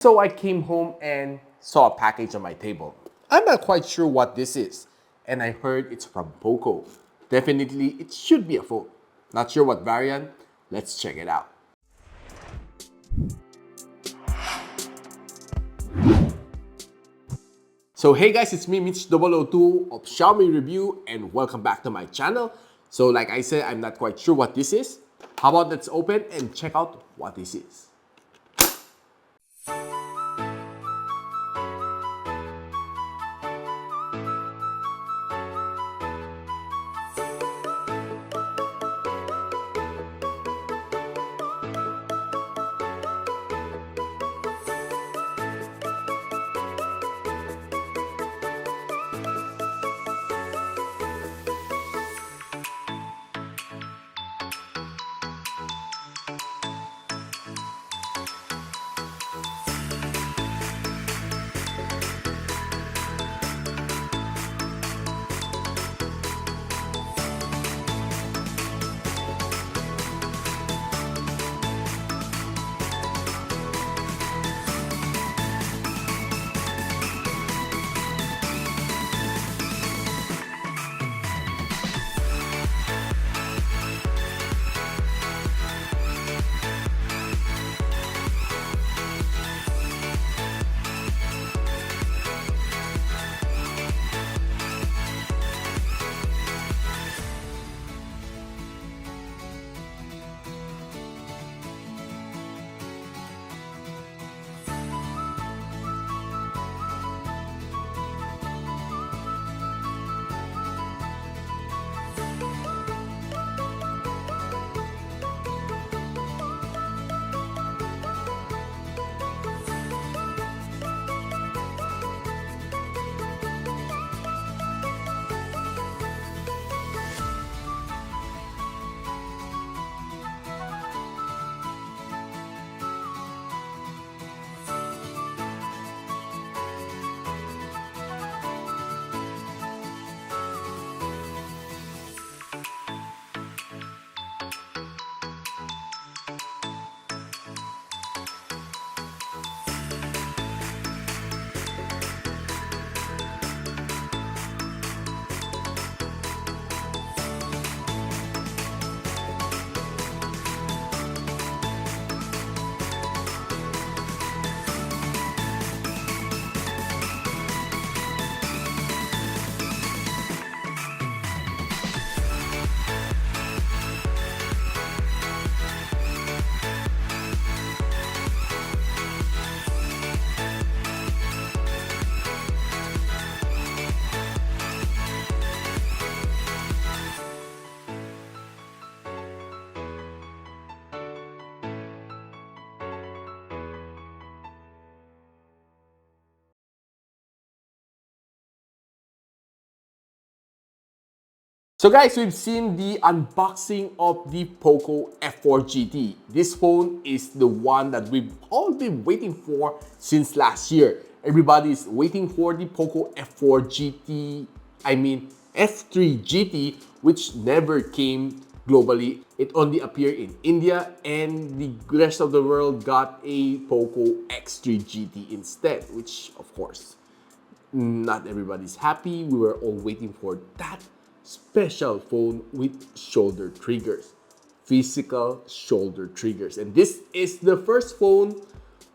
So I came home and saw a package on my table. I'm not quite sure what this is, and I heard it's from Poco. Definitely, it should be a phone. Not sure what variant. Let's check it out. So hey guys, it's me Mitch002 of Xiaomi Review, and welcome back to my channel. So like I said, I'm not quite sure what this is. How about let's open and check out what this is. So guys, we've seen the unboxing of the Poco F4 GT. This phone is the one that we've all been waiting for since last year. Everybody's waiting for the Poco F4 GT, F3 GT, which never came globally. It only appeared in India, and the rest of the world got a Poco X3 GT instead, which of course, not everybody's happy. We were all waiting for that special phone with shoulder triggers, physical shoulder triggers. And this is the first phone.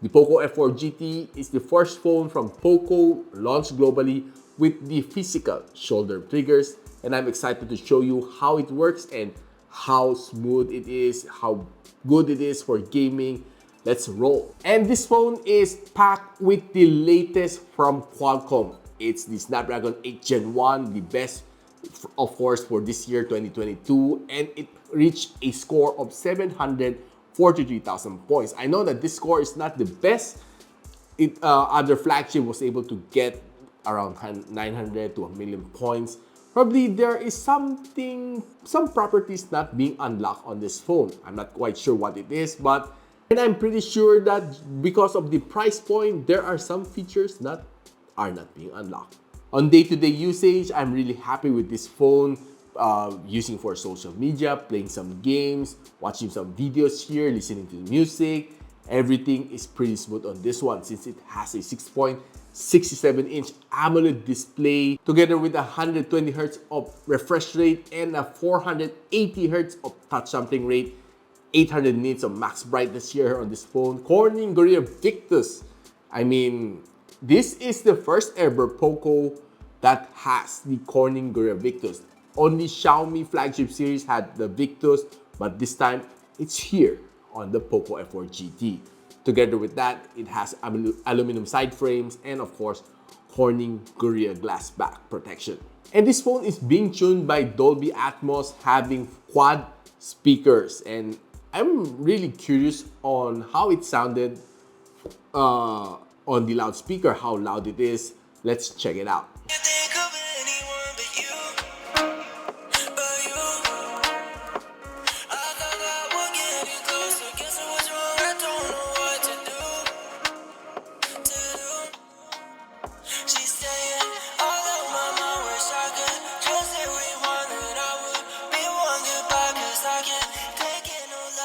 The Poco F4 GT is the first phone from Poco launched globally with the physical shoulder triggers. And I'm excited to show you how it works and how smooth it is, how good it is for gaming. Let's roll. And this phone is packed with the latest from Qualcomm. It's the Snapdragon 8 Gen 1, the best of course for this year 2022, and it reached a score of 743,000 points. I know that this score is not the best. Other flagship was able to get around 900 to 1,000,000 points. Probably there is some properties not being unlocked on this phone. I'm not quite sure what it is, but and I'm pretty sure that because of the price point, there are some features that are not being unlocked. On day-to-day usage, I'm really happy with this phone, using for social media, playing some games, watching some videos here, listening to music, Everything is pretty smooth on this one since it has a 6.67-inch AMOLED display together with 120 Hz of refresh rate and a 480 Hz of touch sampling rate, 800 nits of max brightness here on this phone. Corning Gorilla Victus. I mean, this is the first ever Poco that has the Corning Gorilla Victus. Only Xiaomi flagship series had the Victus, but this time it's here on the Poco F4 GT. Together with that, it has aluminum side frames and of course, Corning Gorilla Glass back protection. And this phone is being tuned by Dolby Atmos, having quad speakers, and I'm really curious on how it sounded on the loudspeaker, how loud it is. Let's check it out.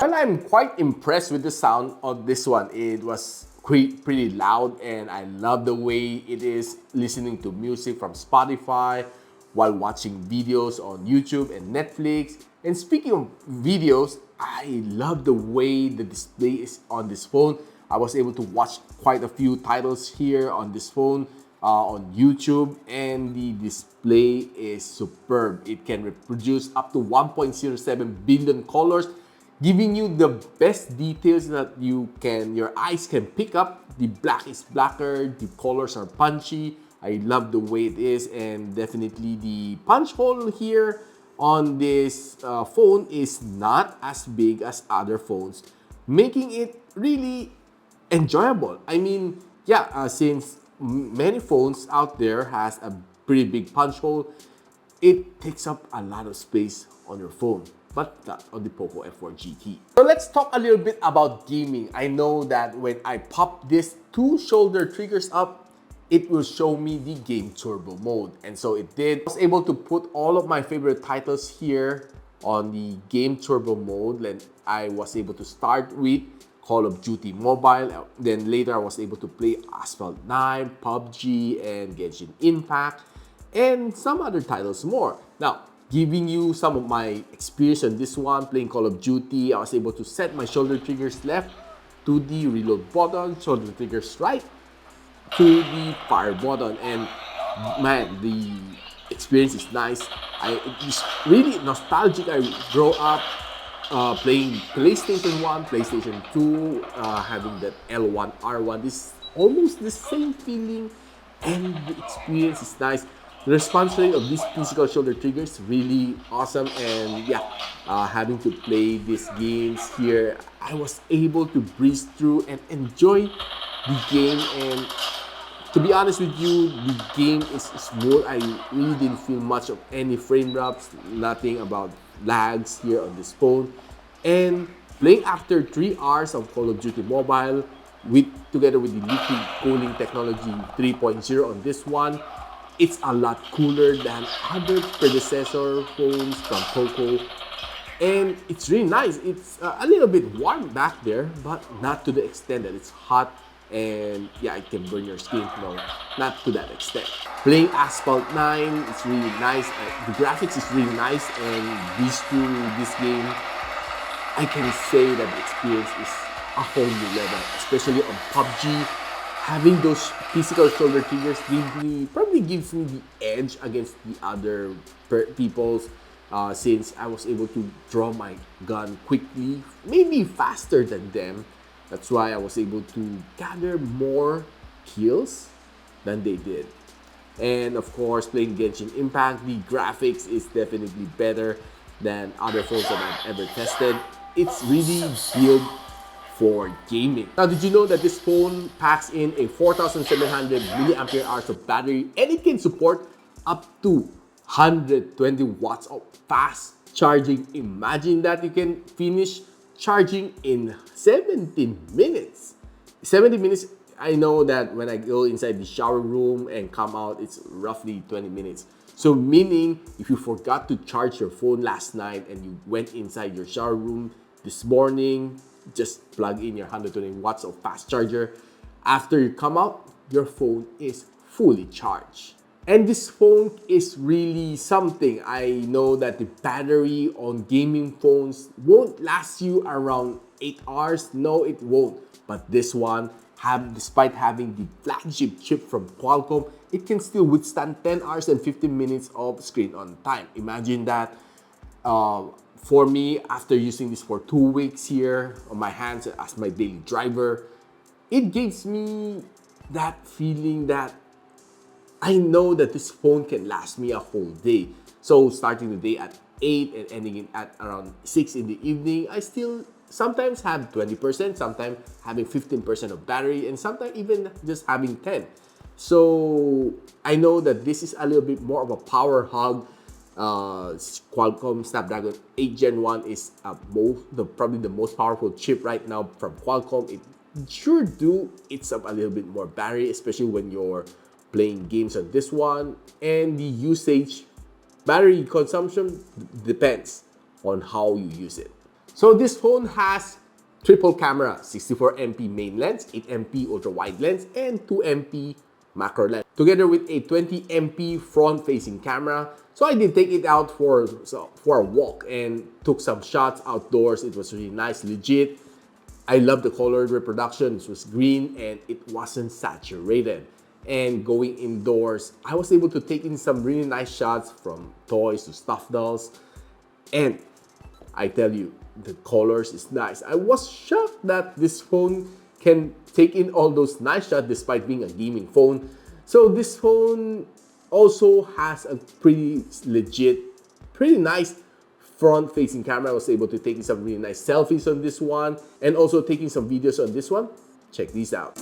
Well, I'm quite impressed with the sound of this one. It was pretty loud, and I love the way it is listening to music from Spotify while watching videos on YouTube and Netflix. And speaking of videos, I love the way the display is on this phone. I was able to watch quite a few titles here on this phone on YouTube, and the display is superb. It can reproduce up to 1.07 billion colors, giving you the best details that your eyes can pick up. The black is blacker, the colors are punchy. I love the way it is, and definitely the punch hole here on this phone is not as big as other phones, making it really enjoyable. I mean, yeah, since many phones out there has a pretty big punch hole, it takes up a lot of space on your phone, but not on the Poco F4 GT. So let's talk a little bit about gaming. I know that when I pop these two shoulder triggers up, it will show me the game turbo mode. And so it did. I was able to put all of my favorite titles here on the game turbo mode. And I was able to start with Call of Duty Mobile. Then later I was able to play Asphalt 9, PUBG, and Genshin Impact, and some other titles more. Now, giving you some of my experience on this one, playing Call of Duty, I was able to set my shoulder triggers left to the reload button, shoulder triggers right to the fire button, and man, the experience is nice. It's really nostalgic. I grew up playing PlayStation 1, PlayStation 2, having that L1, R1. This is almost the same feeling, and the experience is nice. The response rate of these physical shoulder triggers is really awesome, and yeah, having to play these games here, I was able to breeze through and enjoy the game. And to be honest with you, the game is smooth. I really didn't feel much of any frame drops, nothing about lags here on this phone. And playing after 3 hours of Call of Duty Mobile, together with the liquid cooling technology 3.0 on this one, it's a lot cooler than other predecessor phones from Poco. And it's really nice. It's a little bit warm back there, but not to the extent that it's hot and yeah, it can burn your skin. No, not to that extent. Playing Asphalt 9, it's really nice. The graphics is really nice, and this game, I can say that the experience is a whole new level, especially on PUBG. Having those physical shoulder triggers probably gives me the edge against the other people's, since I was able to draw my gun quickly, maybe faster than them. That's why I was able to gather more kills than they did. And of course, playing Genshin Impact, the graphics is definitely better than other phones that I've ever tested. It's really built for gaming. Now, did you know that this phone packs in a 4,700 milliampere hours of battery, and it can support up to 120 watts of fast charging? Imagine that you can finish charging in 17 minutes. 70 minutes, I know that when I go inside the shower room and come out, it's roughly 20 minutes. So meaning, if you forgot to charge your phone last night and you went inside your shower room this morning, Just plug in your 120 watts of fast charger. After you come out, your phone is fully charged. And this phone is really something. I know that the battery on gaming phones won't last you around 8 hours. No, it won't. But this one, despite having the flagship chip from Qualcomm, it can still withstand 10 hours and 15 minutes of screen on time. Imagine that. For me, after using this for 2 weeks here on my hands as my daily driver, it gives me that feeling that I know that this phone can last me a whole day. So starting the day at 8 and ending it at around 6 in the evening, I still sometimes have 20%, sometimes having 15% of battery, and sometimes even just having 10. So I know that this is a little bit more of a power hog. Qualcomm Snapdragon 8 Gen 1 is probably the most powerful chip right now from Qualcomm. It sure do eats up a little bit more battery, especially when you're playing games on this one. And the usage, battery consumption depends on how you use it. So this phone has triple camera, 64MP main lens, 8MP ultra wide lens, and 2MP macro lens, together with a 20MP front-facing camera. So I did take it out for a walk and took some shots outdoors. It was really nice, legit. I love the color reproduction. This was green and it wasn't saturated. And going indoors, I was able to take in some really nice shots from toys to stuffed dolls. And I tell you, the colors is nice. I was shocked that this phone can take in all those nice shots despite being a gaming phone. So this phone also has a pretty legit, pretty nice front-facing camera. I was able to take in some really nice selfies on this one and also taking some videos on this one. Check these out.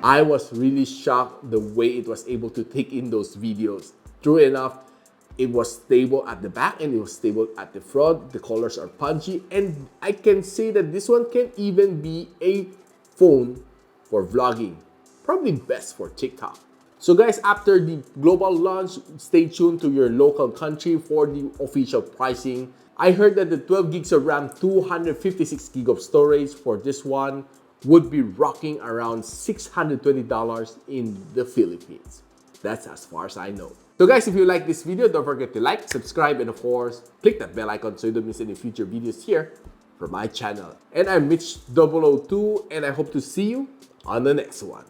I was really shocked the way it was able to take in those videos. True enough, it was stable at the back and it was stable at the front. The colors are punchy, and I can say that this one can even be a phone for vlogging. Probably best for TikTok. So guys, after the global launch, stay tuned to your local country for the official pricing. I heard that the 12 gigs of RAM, 256 gig of storage for this one would be rocking around $620 in the Philippines. That's as far as I know. So guys, if you like this video, don't forget to like, subscribe, and of course, click that bell icon so you don't miss any future videos here from my channel. And I'm Mitch002, and I hope to see you on the next one.